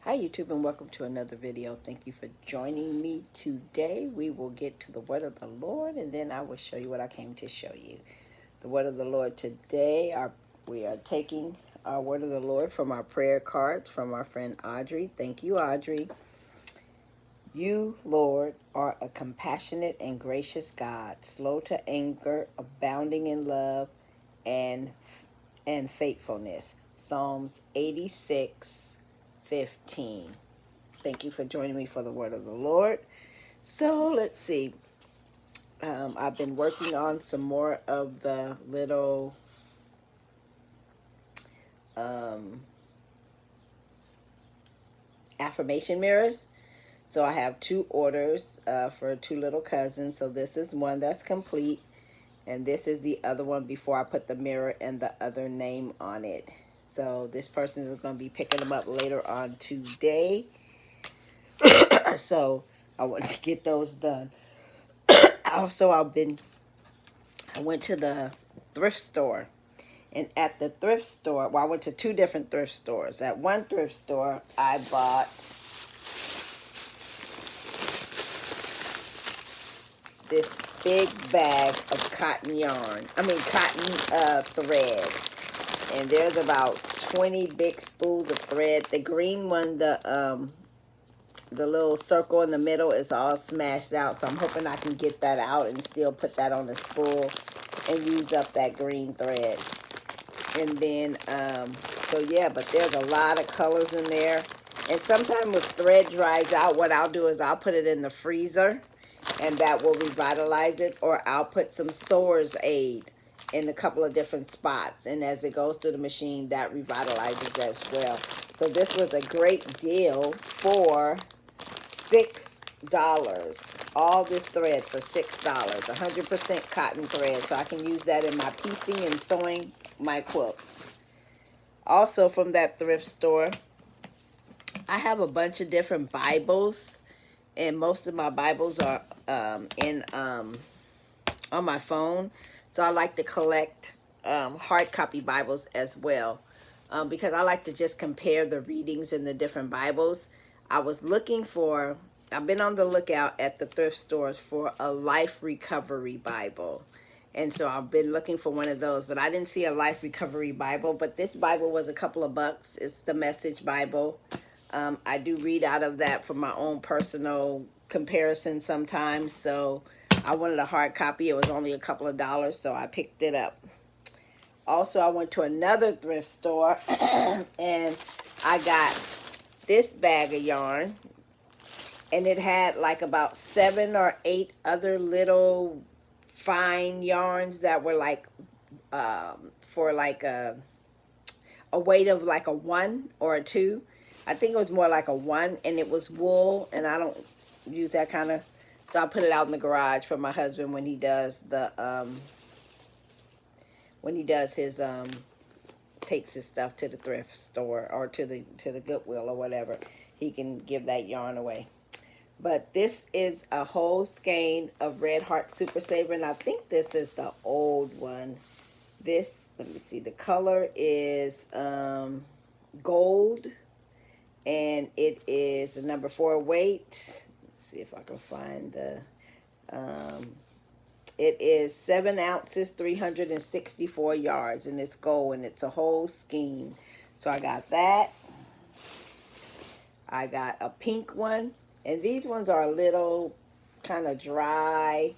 Hi YouTube and welcome to another video. Thank you for joining me today. We will get to the word of the Lord and then I will show you what I came to show you. The word of the Lord today, we are taking our word of the Lord from our prayer cards from our friend Audrey. Thank you, Audrey. You, Lord, are a compassionate and gracious God, slow to anger, abounding in love and faithfulness. Psalms 86:15. Thank you for joining me for the word of the Lord. So let's see. I've been working on some more of the little um, affirmation mirrors. So I have two orders for two little cousins. So this is one that's complete. And this is the other one before I put the mirror and the other name on it. So this person is going to be picking them up later on today. So I want to get those done. Also, I went to the thrift store. And at the thrift store, well, I went to two different thrift stores. At one thrift store, I bought this big bag of cotton yarn. Cotton thread. And there's about 20 big spools of thread. The green one, the little circle in the middle is all smashed out. So I'm hoping I can get that out and still put that on the spool and use up that green thread. And then, so yeah, but there's a lot of colors in there. And sometimes when thread dries out, what I'll do is I'll put it in the freezer and that will revitalize it. Or I'll put some Soar's Aid in a couple of different spots. And as it goes through the machine, that revitalizes as well. So this was a great deal for $6. All this thread for $6. 100% cotton thread. So I can use that in my piecing and sewing my quilts. Also from that thrift store, I have a bunch of different Bibles, and most of my Bibles are on my phone. So I like to collect hard copy Bibles as well, because I like to just compare the readings in the different Bibles. I've been on the lookout at the thrift stores for a life recovery Bible. And so I've been looking for one of those, but I didn't see a life recovery Bible. But this Bible was a couple of bucks. It's the Message Bible. I do read out of that for my own personal comparison sometimes. So I wanted a hard copy. It was only a couple of dollars, so I picked it up. Also, I went to another thrift store and I got this bag of yarn. And it had like about 7 or 8 other little fine yarns that were like for like a weight of like a 1 or a 2. I think it was more like a 1, and it was wool, and I don't use that kind of, so I put it out in the garage for my husband when he does his takes his stuff to the thrift store or to the Goodwill or whatever. He can give that yarn away. But this is a whole skein of Red Heart Super Saver, and I think this is the old one. This, let me see, the color is gold, and it is the number 4 weight. Let's see if I can find the, it is 7 ounces, 364 yards, and it's gold, and it's a whole skein. So I got that. I got a pink one. And these ones are a little kind of dry.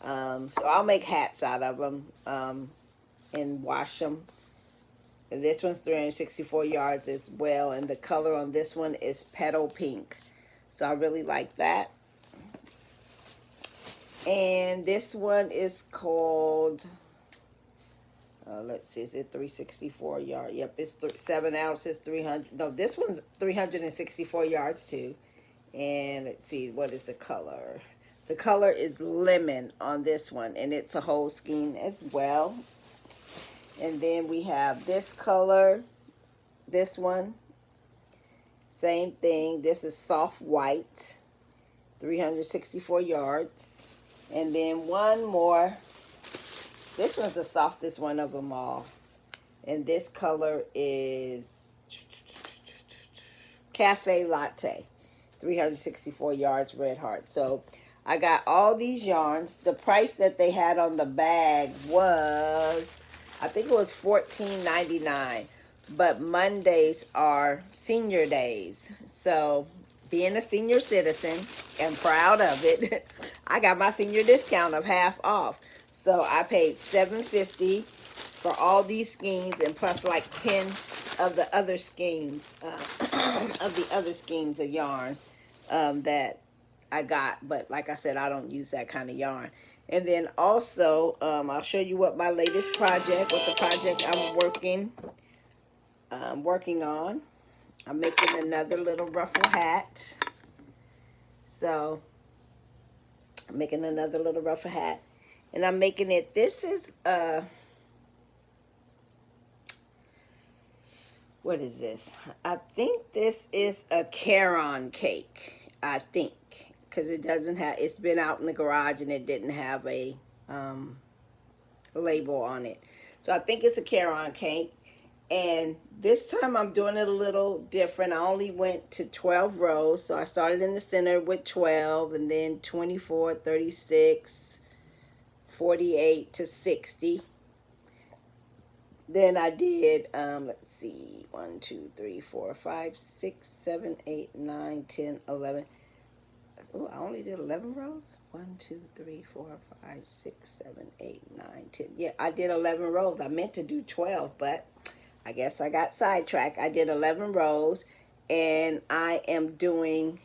So I'll make hats out of them and wash them. And this one's 364 yards as well. And the color on this one is petal pink. So I really like that. And this one is called, let's see, is it 364 yards? Yep, it's 7 ounces, 300. No, this one's 364 yards too. And let's see, what is the color? The color is lemon on this one, and it's a whole skein as well. And then we have this color, this one, same thing. This is soft white, 364 yards. And then one more. This one's the softest one of them all. And this color is Cafe Latte, 364 yards, red heart. So I got all these yarns. The price that they had on the bag was, I think it was $14.99. But Mondays are senior days. So being a senior citizen and proud of it, I got my senior discount of half off. So I paid $7.50 for all these skeins, and plus like 10 of the other skeins of yarn that I got. But like I said, I don't use that kind of yarn. And then also, I'll show you what my latest project, what the project I'm working on. I'm making another little ruffle hat. So I'm making another little ruffle hat, and I'm making it. This is what is this? I think this is a Caron cake. I think, because it doesn't have. It's been out in the garage and it didn't have a label on it. So I think it's a Caron cake. And this time I'm doing it a little different. I only went to 12 rows. So I started in the center with 12, and then 24, 36, 48 to 60. Then I did, let's see, 1, 2, 3, 4, 5, 6, 7, 8, 9, 10, 11. Oh, I only did 11 rows. 1, 2, 3, 4, 5, 6, 7, 8, 9, 10. Yeah, I did 11 rows. I meant to do 12, but I guess I got sidetracked. I did 11 rows, and I am doing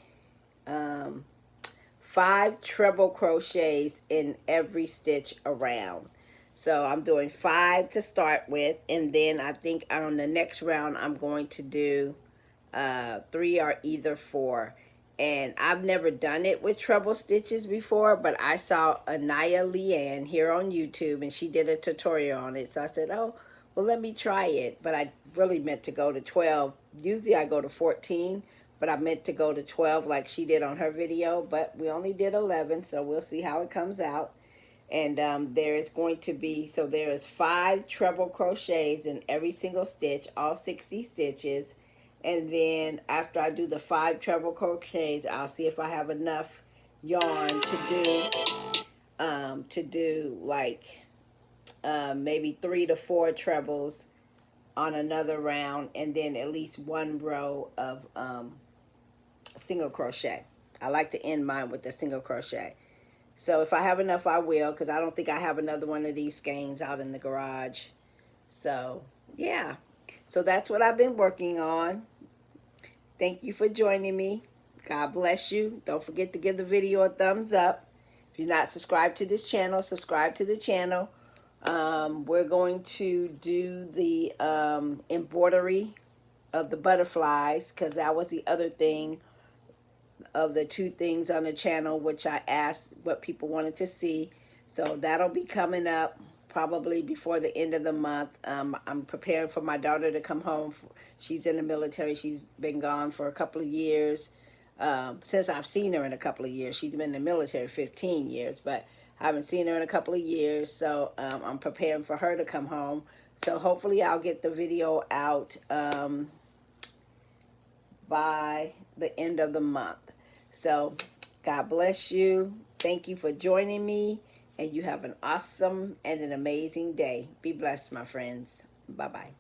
5 treble crochets in every stitch around. So I'm doing 5 to start with, and then I think on the next round I'm going to do 3 or either 4. And I've never done it with treble stitches before, but I saw Anaya Leanne here on YouTube, and she did a tutorial on it. So I said, oh, well, let me try it. But I really meant to go to 12. Usually I go to 14, but I meant to go to 12 like she did on her video. But we only did 11, so we'll see how it comes out. And there is going to be, so there is 5 treble crochets in every single stitch, all 60 stitches. And then after I do the 5 treble crochets, I'll see if I have enough yarn to do like maybe 3 to 4 trebles on another round, and then at least 1 row of single crochet. I like to end mine with the single crochet. So if I have enough, I will, because I don't think I have another one of these skeins out in the garage. So yeah, so that's what I've been working on. Thank you for joining me. God bless you. Don't forget to give the video a thumbs up. If you're not subscribed to this channel, subscribe to the channel. We're going to do the embroidery of the butterflies, because that was the other thing of the 2 things on the channel, which I asked what people wanted to see. So that'll be coming up probably before the end of the month. I'm preparing for my daughter to come home. She's in the military. She's been gone for a couple of years. Since I've seen her in a couple of years. She's been in the military 15 years, but I haven't seen her in a couple of years. So I'm preparing for her to come home. So hopefully I'll get the video out by the end of the month. So God bless you. Thank you for joining me. And you have an awesome and an amazing day. Be blessed, my friends. Bye-bye.